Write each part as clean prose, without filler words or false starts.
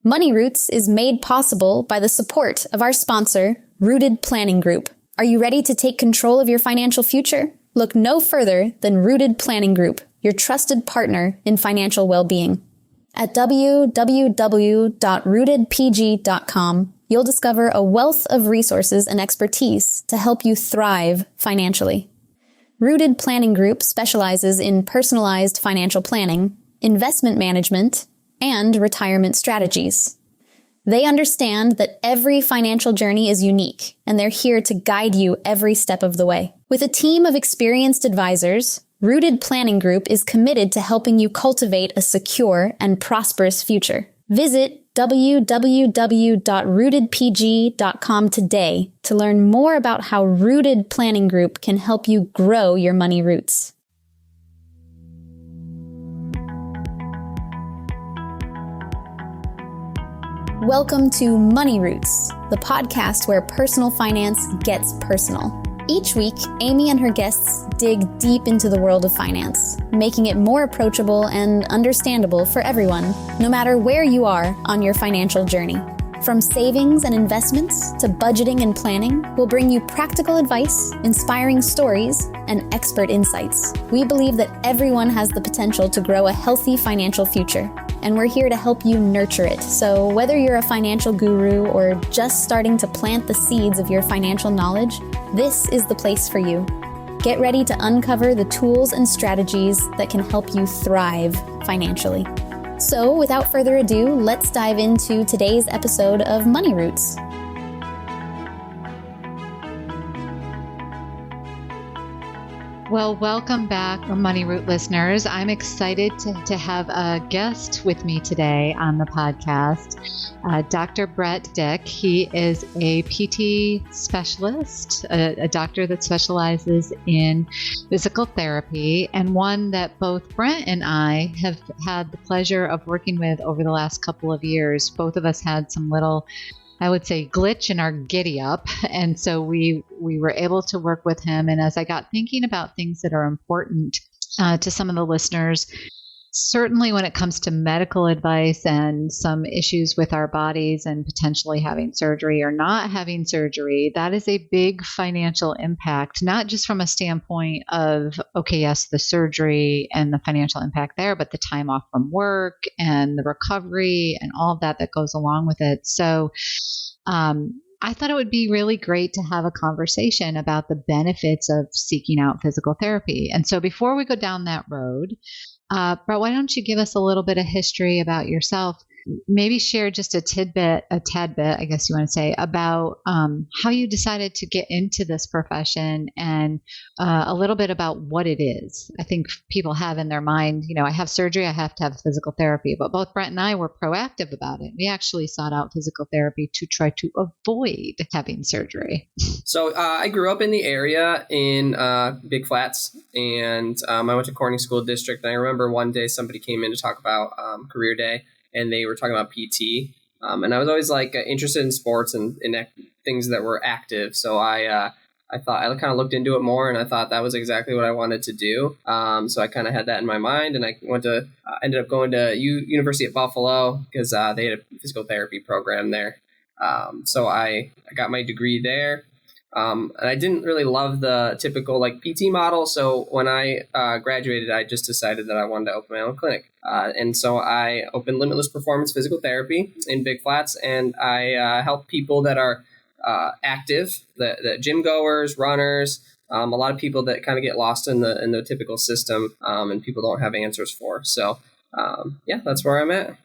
Money Roots is made possible by the support of our sponsor, Rooted Planning Group. Are you ready to take control of your financial future? Look no further than Rooted Planning Group, your trusted partner in financial well-being. At www.rootedpg.com, you'll discover a wealth of resources and expertise to help you thrive financially. Rooted Planning Group specializes in personalized financial planning, investment management, and retirement strategies. They understand that every financial journey is unique, and they're here to guide you every step of the way. With a team of experienced advisors, Rooted Planning Group is committed to helping you cultivate a secure and prosperous future. Visit www.rootedpg.com today to learn more about how Rooted Planning Group can help you grow your money roots. Welcome to Money Roots, the podcast where personal finance gets personal. Each week, Amy and her guests dig deep into the world of finance, making it more approachable and understandable for everyone, no matter where you are on your financial journey. From savings and investments to budgeting and planning, we'll bring you practical advice, inspiring stories, and expert insights. We believe that everyone has the potential to grow a healthy financial future, and we're here to help you nurture it. So whether you're a financial guru or just starting to plant the seeds of your financial knowledge, this is the place for you. Get ready to uncover the tools and strategies that can help you thrive financially. So without further ado, let's dive into today's episode of Money Roots. Well, welcome back, Money Root listeners. I'm excited to have a guest with me today on the podcast, Dr. Brett Dick. He is a PT specialist, a doctor that specializes in physical therapy, and one that both Brent and I have had the pleasure of working with over the last couple of years. Both of us had some little, I would say, glitch in our giddy up. And so we were able to work with him. And as I got thinking about things that are important to some of the listeners, certainly when it comes to medical advice and some issues with our bodies and potentially having surgery or not having surgery, that is a big financial impact, not just from a standpoint of, okay, yes, the surgery and the financial impact there, but the time off from work and the recovery and all of that goes along with it. So I thought it would be really great to have a conversation about the benefits of seeking out physical therapy. And so before we go down that road, Brett, why don't you give us a little bit of history about yourself? Maybe share just a tad bit, I guess you want to say, about how you decided to get into this profession and a little bit about what it is. I think people have in their mind, I have surgery, I have to have physical therapy. But both Brett and I were proactive about it. We actually sought out physical therapy to try to avoid having surgery. So I grew up in the area in Big Flats, and I went to Corning School District. And I remember one day somebody came in to talk about career day, and they were talking about PT. And I was always interested in sports and in things that were active. So I thought I kind of looked into it more, and I thought that was exactly what I wanted to do. So I kind of had that in my mind, and I ended up going to University at Buffalo because they had a physical therapy program there. So I got my degree there. And I didn't really love the typical PT model. So when I graduated, I just decided that I wanted to open my own clinic. And so I opened Limitless Performance Physical Therapy in Big Flats, and I help people that are active, the gym-goers, runners, a lot of people that kind of get lost in the typical system and people don't have answers for. So that's where I'm at.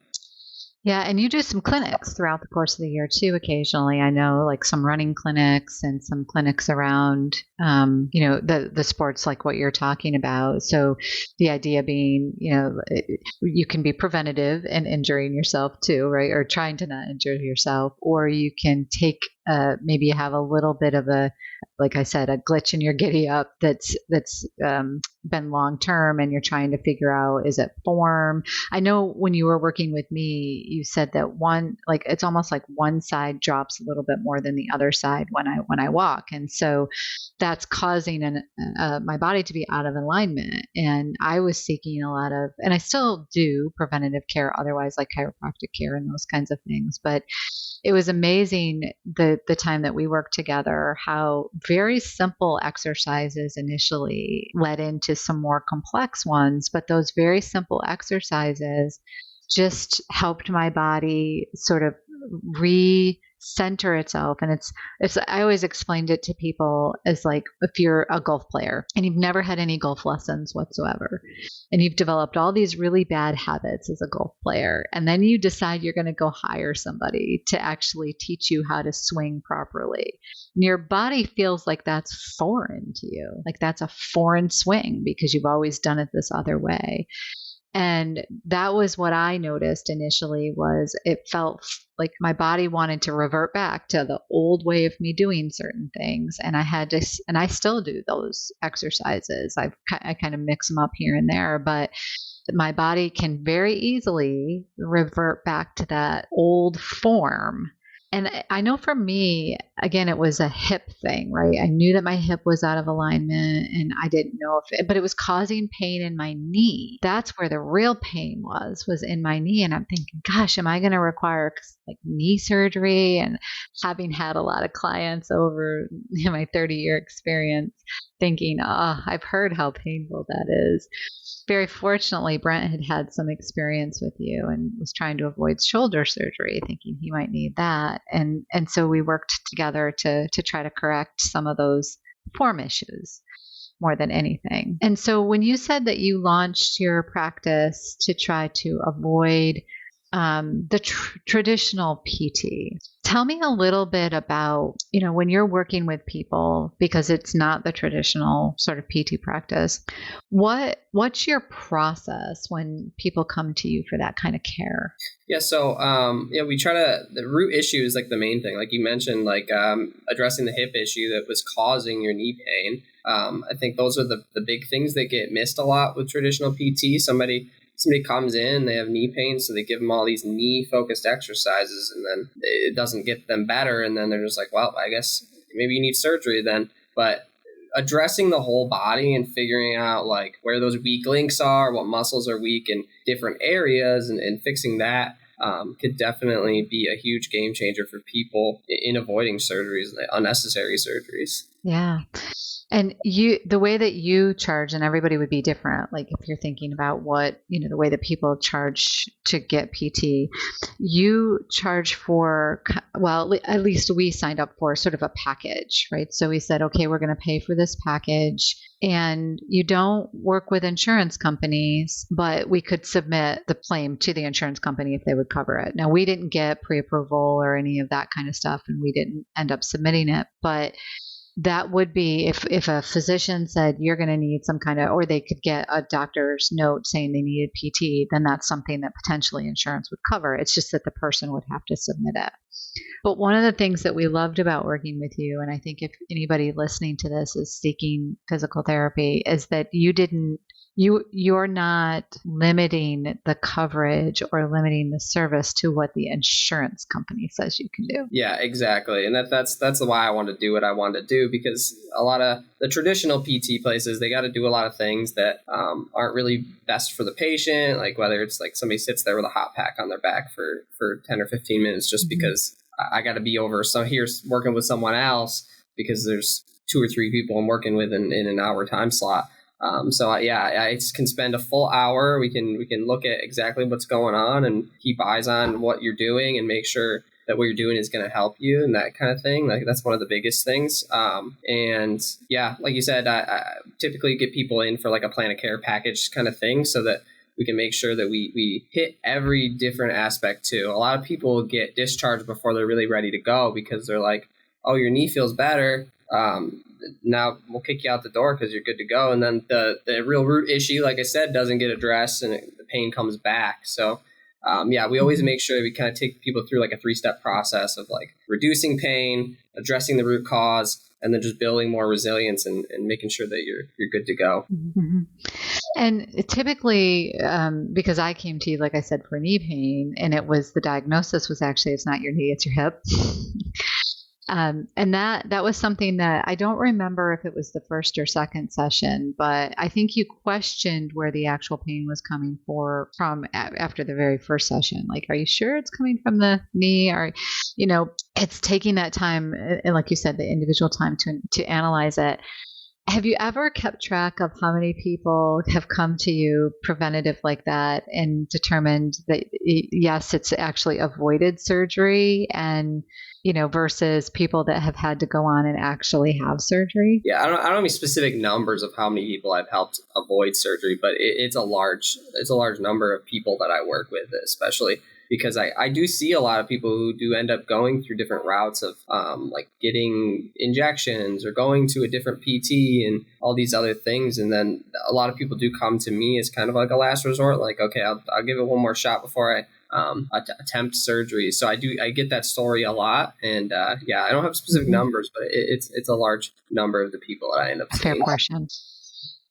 Yeah, and you do some clinics throughout the course of the year too, occasionally. I know some running clinics and some clinics around, the sports like what you're talking about. So the idea being, you can be preventative and injuring yourself too, right? Or trying to not injure yourself, or you can take maybe you have a little bit of a, like I said, a glitch in your giddy up that's been long term, and you're trying to figure out, is it form? I know when you were working with me, you said that it's almost like one side drops a little bit more than the other side when I walk, and so that's causing my body to be out of alignment. And I was seeking a lot of, and I still do preventative care, otherwise, like chiropractic care and those kinds of things, but it was amazing the time that we worked together, how very simple exercises initially led into some more complex ones, but those very simple exercises just helped my body sort of recenter itself. And it's I always explained it to people as like, if you're a golf player and you've never had any golf lessons whatsoever, and you've developed all these really bad habits as a golf player, and then you decide you're going to go hire somebody to actually teach you how to swing properly, and your body feels like that's foreign to you, like that's a foreign swing because you've always done it this other way. And that was what I noticed initially, was it felt like my body wanted to revert back to the old way of me doing certain things. And I still do those exercises. I kind of mix them up here and there, but my body can very easily revert back to that old form. And I know for me, again, it was a hip thing, right? I knew that my hip was out of alignment, and I didn't know but it was causing pain in my knee. That's where the real pain was in my knee. And I'm thinking, gosh, am I going to require like knee surgery? And having had a lot of clients over my 30-year experience, thinking, I've heard how painful that is. Very fortunately, Brent had some experience with you and was trying to avoid shoulder surgery, thinking he might need that. And so we worked together to try to correct some of those form issues more than anything. And so when you said that you launched your practice to try to avoid the traditional PT, tell me a little bit about, when you're working with people, because it's not the traditional sort of PT practice, what's your process when people come to you for that kind of care? Yeah. So, we try the root issue is like the main thing, like you mentioned, like addressing the hip issue that was causing your knee pain. I think those are the big things that get missed a lot with traditional PT. Somebody comes in, they have knee pain, so they give them all these knee-focused exercises, and then it doesn't get them better, and then they're just like, well, I guess maybe you need surgery then. But addressing the whole body and figuring out like where those weak links are, what muscles are weak in different areas, and fixing that could definitely be a huge game changer for people in avoiding surgeries, unnecessary surgeries. Yeah. And the way that you charge, and everybody would be different. Like if you're thinking about the way that people charge to get PT, you charge for, well, at least we signed up for sort of a package, right? So we said, okay, we're going to pay for this package, and you don't work with insurance companies, but we could submit the claim to the insurance company if they would cover it. Now, we didn't get pre-approval or any of that kind of stuff, and we didn't end up submitting it, but that would be if a physician said you're going to need some kind of, or they could get a doctor's note saying they needed PT, then that's something that potentially insurance would cover. It's just that the person would have to submit it. But one of the things that we loved about working with you, and I think if anybody listening to this is seeking physical therapy, is that you're not limiting the coverage or limiting the service to what the insurance company says you can do. Yeah, exactly. And that's why I wanted to do what I wanted to do, because a lot of the traditional PT places, they got to do a lot of things that aren't really best for the patient. Like whether it's like somebody sits there with a hot pack on their back for 10 or 15 minutes just because I got to be over here working with someone else because there's 2 or 3 people I'm working with in an hour time slot. I can spend a full hour. We can look at exactly what's going on and keep eyes on what you're doing and make sure that what you're doing is going to help you and that kind of thing. Like that's one of the biggest things. Like you said, I typically get people in for like a plan of care package kind of thing so that we can make sure that we hit every different aspect too. A lot of people get discharged before they're really ready to go because they're like, oh, your knee feels better. Now we'll kick you out the door because you're good to go. And then the real root issue, like I said, doesn't get addressed and the pain comes back. So we always make sure that we kind of take people through like a 3-step process of like reducing pain, addressing the root cause, and then just building more resilience and making sure that you're good to go. Mm-hmm. And typically, because I came to you, like I said, for knee pain, and the diagnosis was actually, it's not your knee, it's your hip. And that was something that I don't remember if it was the first or second session, but I think you questioned where the actual pain was coming from after the very first session. Like, are you sure it's coming from the knee? Or, it's taking that time, and like you said, the individual time to analyze it. Have you ever kept track of how many people have come to you preventative like that and determined that, yes, it's actually avoided surgery and, versus people that have had to go on and actually have surgery? Yeah, I don't have any specific numbers of how many people I've helped avoid surgery, but it's a large number of people that I work with, especially because I do see a lot of people who do end up going through different routes of like getting injections or going to a different PT and all these other things. And then a lot of people do come to me as kind of like a last resort, like, okay, I'll give it one more shot before I attempt surgery. So I get that story a lot. And I don't have specific numbers, but it's a large number of the people that I end up seeing. Fair portion.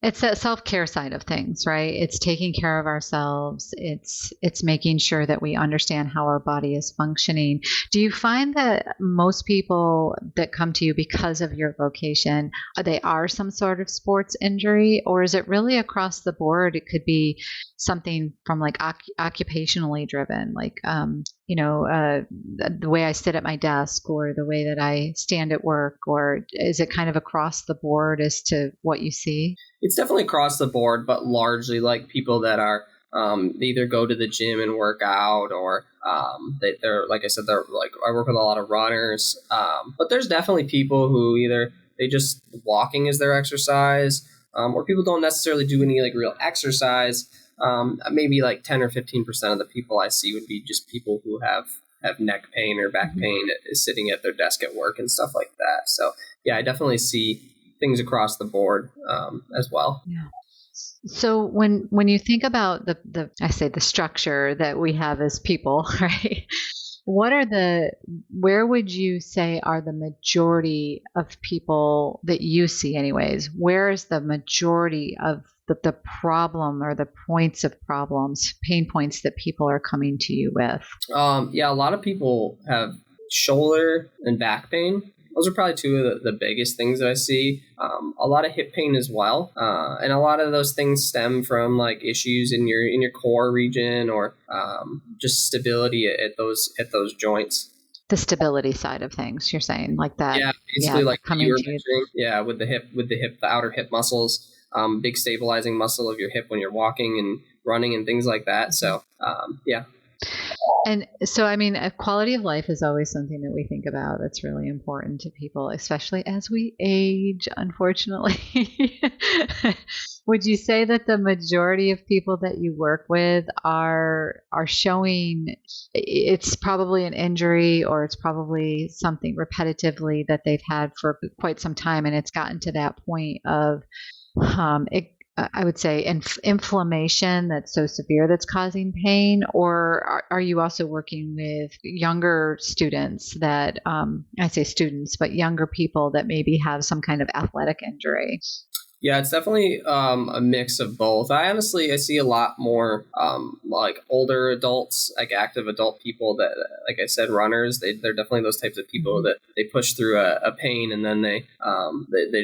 It's that self-care side of things, right? It's taking care of ourselves. It's making sure that we understand how our body is functioning. Do you find that most people that come to you because of your vocation, they are some sort of sports injury, or is it really across the board? It could be something from like occupationally driven, like, the way I sit at my desk or the way that I stand at work, or is it kind of across the board as to what you see? It's definitely across the board, but largely like people that are they either go to the gym and work out, or they're like I said, they're like, I work with a lot of runners, but there's definitely people who either they just walking is their exercise, or people don't necessarily do any like real exercise. Maybe like 10 or 15% of the people I see would be just people who have neck pain or back pain sitting at their desk at work and stuff like that. So yeah, I definitely see things across the board as well. Yeah. So when you think about the structure that we have as people, right? Where would you say are the majority of people that you see anyways? Where is the majority of the problem or the points of problems, pain points that people are coming to you with? A lot of people have shoulder and back pain. Those are probably two of the biggest things that I see. A lot of hip pain as well, and a lot of those things stem from like issues in your core region, or just stability at those joints. The stability side of things, you're saying, like that. Yeah, basically like coming you were to you. mentioning. Yeah, with the outer hip muscles, big stabilizing muscle of your hip when you're walking and running and things like that. So yeah. And so, I mean, quality of life is always something that we think about that's really important to people, especially as we age, unfortunately. Would you say that the majority of people that you work with are showing it's probably an injury, or it's probably something repetitively that they've had for quite some time, and it's gotten to that point of I would say inflammation that's so severe that's causing pain? Or are you also working with younger students that, I say students, but younger people that maybe have some kind of athletic injury? Yeah, it's definitely a mix of both. I see a lot more like older adults, like active adult people that, like I said, runners. They're definitely those types of people that they push through a pain, and then they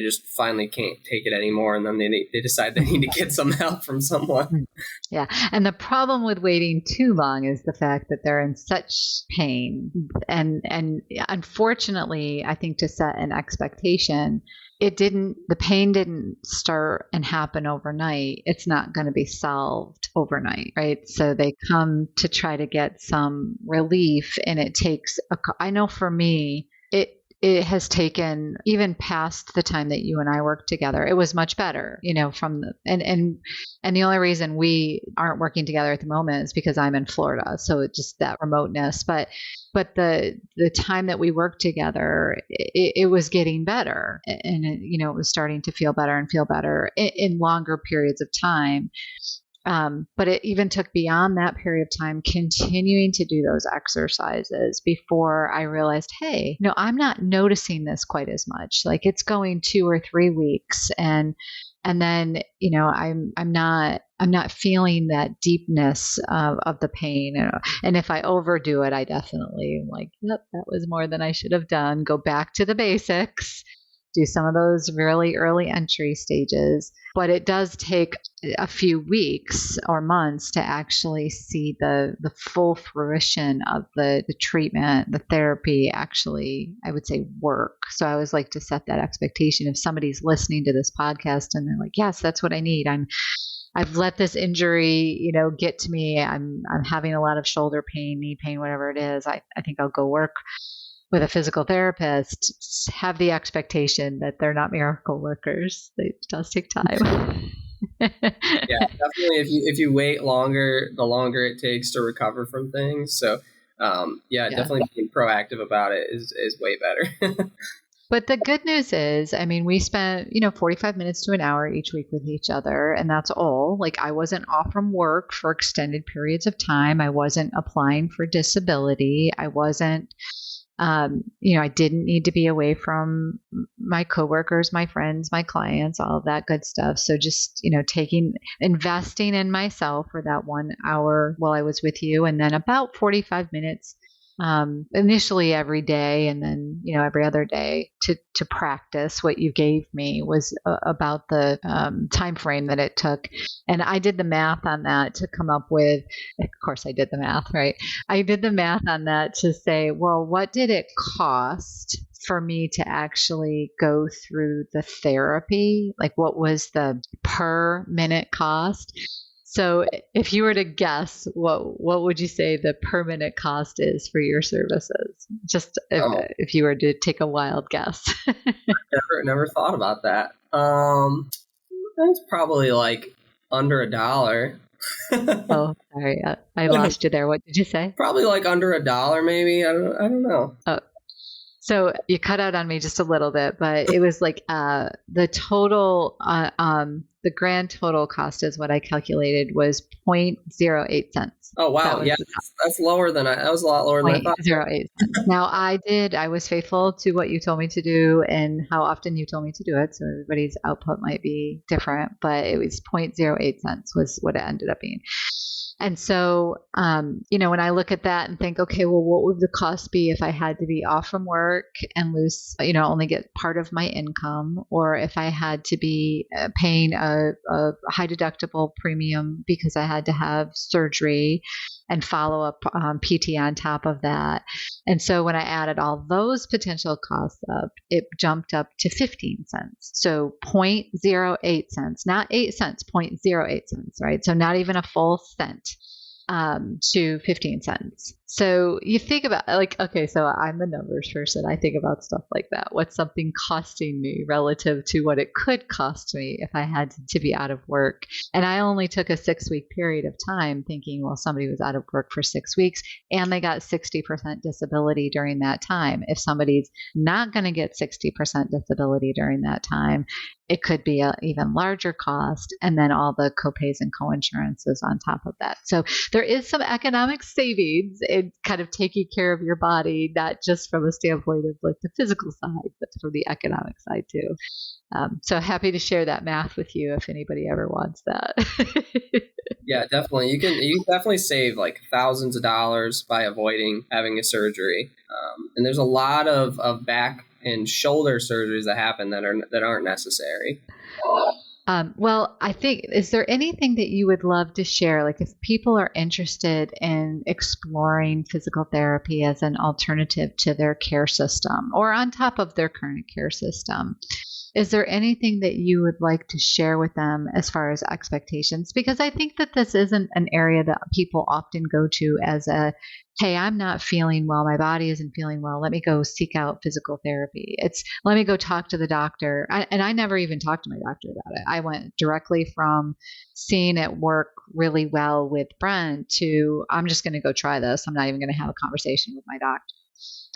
just finally can't take it anymore, and then they decide they need to get some help from someone. Yeah, and the problem with waiting too long is the fact that they're in such pain, and unfortunately, I think to set an expectation. The pain didn't start and happen overnight. It's not going to be solved overnight, right? So they come to try to get some relief, and it takes, I know for me, it has taken even past the time that you and I worked together. It was much better, and the only reason we aren't working together at the moment is because I'm in Florida. So it's just that remoteness, but the time that we worked together, it was getting better, and it was starting to feel better in longer periods of time. But it even took beyond that period of time continuing to do those exercises before I realized, hey, no, I'm not noticing this quite as much. Like it's going 2 or 3 weeks and then, I'm not feeling that deepness of the pain. And if I overdo it, I definitely am like, yep, that was more than I should have done. Go back to the basics, do some of those really early entry stages. But it does take a few weeks or months to actually see the full fruition of the treatment, the therapy actually, I would say, work. So I always like to set that expectation. If somebody's listening to this podcast and they're like, yes, that's what I need. I've let this injury, get to me. I'm having a lot of shoulder pain, knee pain, whatever it is. I think I'll go work with a physical therapist. Have the expectation that they're not miracle workers. It does take time. Yeah, definitely. If you wait longer, the longer it takes to recover from things. So, definitely being proactive about it is way better. But the good news is, we spent, 45 minutes to an hour each week with each other, and that's all. Like I wasn't off from work for extended periods of time. I wasn't applying for disability. I wasn't, I didn't need to be away from my coworkers, my friends, my clients, all of that good stuff. So just, investing in myself for that 1 hour while I was with you, and then about 45 minutes initially every day, and then every other day to practice what you gave me was about the time frame that it took. And I did the math on that to come up with, of course I did the math, right? I did the math on that to say, well, what did it cost for me to actually go through the therapy? Like what was the per minute cost? So if you were to guess, what would you say the per minute cost is for your services? Just if you were to take a wild guess. Never thought about that. It's probably like under $1. Oh, sorry, I lost you there. What did you say? Probably like under $1, maybe. I don't know. Oh. So you cut out on me just a little bit, but it was like the total, the grand total cost is what I calculated was 0.08 cents. Oh, wow. Yeah, that's lower than that was a lot lower than I thought. 0.08 cents. Now I was faithful to what you told me to do and how often you told me to do it. So everybody's output might be different, but it was 0.08 cents was what it ended up being. And so, when I look at that and think, okay, well, what would the cost be if I had to be off from work and lose, only get part of my income, or if I had to be paying a high deductible premium because I had to have surgery and follow up PT on top of that. And so when I added all those potential costs up, it jumped up to 15 cents. So 0.08 cents, not 8 cents, 0.08 cents, right? So not even a full cent to 15 cents. So you think about okay, so I'm the numbers person. I think about stuff like that. What's something costing me relative to what it could cost me if I had to be out of work? And I only took a 6-week period of time thinking, well, somebody was out of work for 6 weeks and they got 60% disability during that time. If somebody's not going to get 60% disability during that time, it could be an even larger cost, and then all the copays and coinsurances on top of that. So there is some economic savings in kind of taking care of your body, not just from a standpoint of like the physical side, but from the economic side too. So happy to share that math with you if anybody ever wants that. Yeah, definitely. You can definitely save like thousands of dollars by avoiding having a surgery. And there's a lot of back and shoulder surgeries that happen that aren't necessary. Well, I think, is there anything that you would love to share? Like if people are interested in exploring physical therapy as an alternative to their care system or on top of their current care system, is there anything that you would like to share with them as far as expectations? Because I think that this isn't an area that people often go to as hey, I'm not feeling well. My body isn't feeling well. Let me go seek out physical therapy. It's let me go talk to the doctor. And I never even talked to my doctor about it. I went directly from seeing it work really well with Brent to I'm just going to go try this. I'm not even going to have a conversation with my doctor.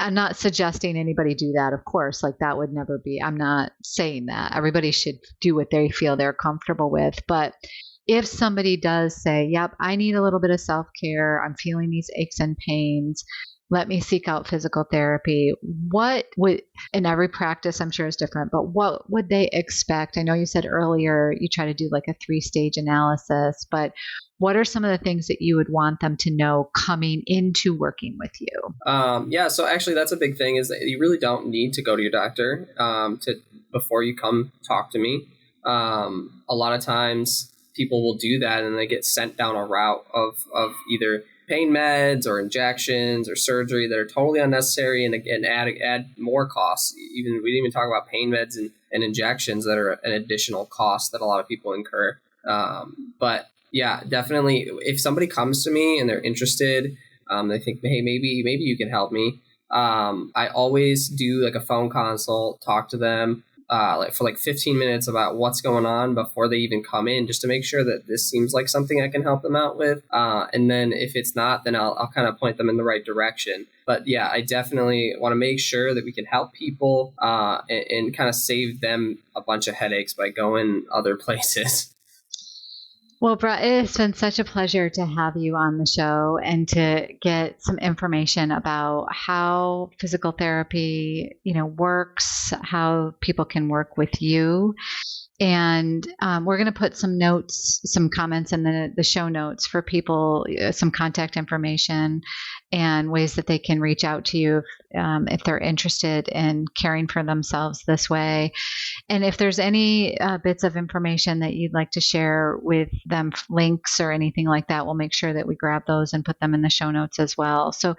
I'm not suggesting anybody do that, of course. Like that would never be, I'm not saying that. Everybody should do what they feel they're comfortable with. But if somebody does say, yep, I need a little bit of self-care, I'm feeling these aches and pains, let me seek out physical therapy, what would, in every practice I'm sure is different, but what would they expect? I know you said earlier you try to do like a 3-stage analysis, but what are some of the things that you would want them to know coming into working with you? Yeah, so actually that's a big thing, is that you really don't need to go to your doctor before you come talk to me. A lot of times people will do that and they get sent down a route of either pain meds or injections or surgery that are totally unnecessary and add more costs. We didn't even talk about pain meds and injections that are an additional cost that a lot of people incur. But yeah, definitely, if somebody comes to me and they're interested, they think, hey, maybe you can help me. I always do like a phone consult, talk to them for 15 minutes about what's going on before they even come in, just to make sure that this seems like something I can help them out with. And then if it's not, then I'll kind of point them in the right direction. But yeah, I definitely want to make sure that we can help people and kind of save them a bunch of headaches by going other places. Well, Brett, it has been such a pleasure to have you on the show and to get some information about how physical therapy, works, how people can work with you. And we're going to put some notes, some comments in the show notes for people, some contact information and ways that they can reach out to you if they're interested in caring for themselves this way. And if there's any bits of information that you'd like to share with them, links or anything like that, we'll make sure that we grab those and put them in the show notes as well. So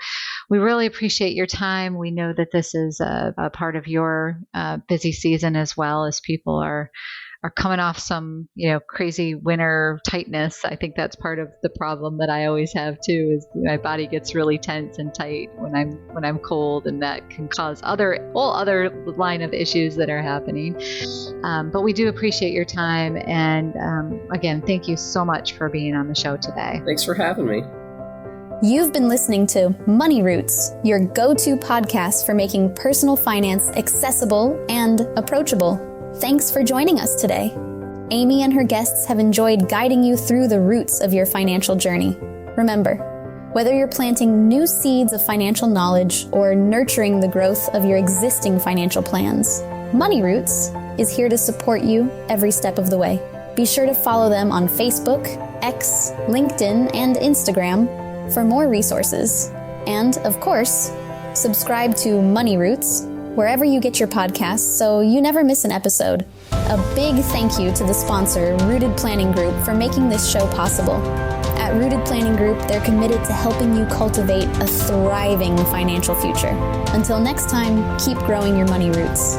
we really appreciate your time. We know that this is a part of your busy season as well, as people are coming off some, crazy winter tightness. I think that's part of the problem that I always have too, is my body gets really tense and tight when I'm cold, and that can cause whole other line of issues that are happening. But we do appreciate your time. And again, thank you so much for being on the show today. Thanks for having me. You've been listening to Money Roots, your go-to podcast for making personal finance accessible and approachable. Thanks for joining us today. Amy and her guests have enjoyed guiding you through the roots of your financial journey. Remember, whether you're planting new seeds of financial knowledge or nurturing the growth of your existing financial plans, Money Roots is here to support you every step of the way. Be sure to follow them on Facebook, X, LinkedIn, and Instagram for more resources. And, of course, subscribe to Money Roots wherever you get your podcasts so you never miss an episode. A big thank you to the sponsor, Rooted Planning Group, for making this show possible. At Rooted Planning Group, they're committed to helping you cultivate a thriving financial future. Until next time, keep growing your money roots.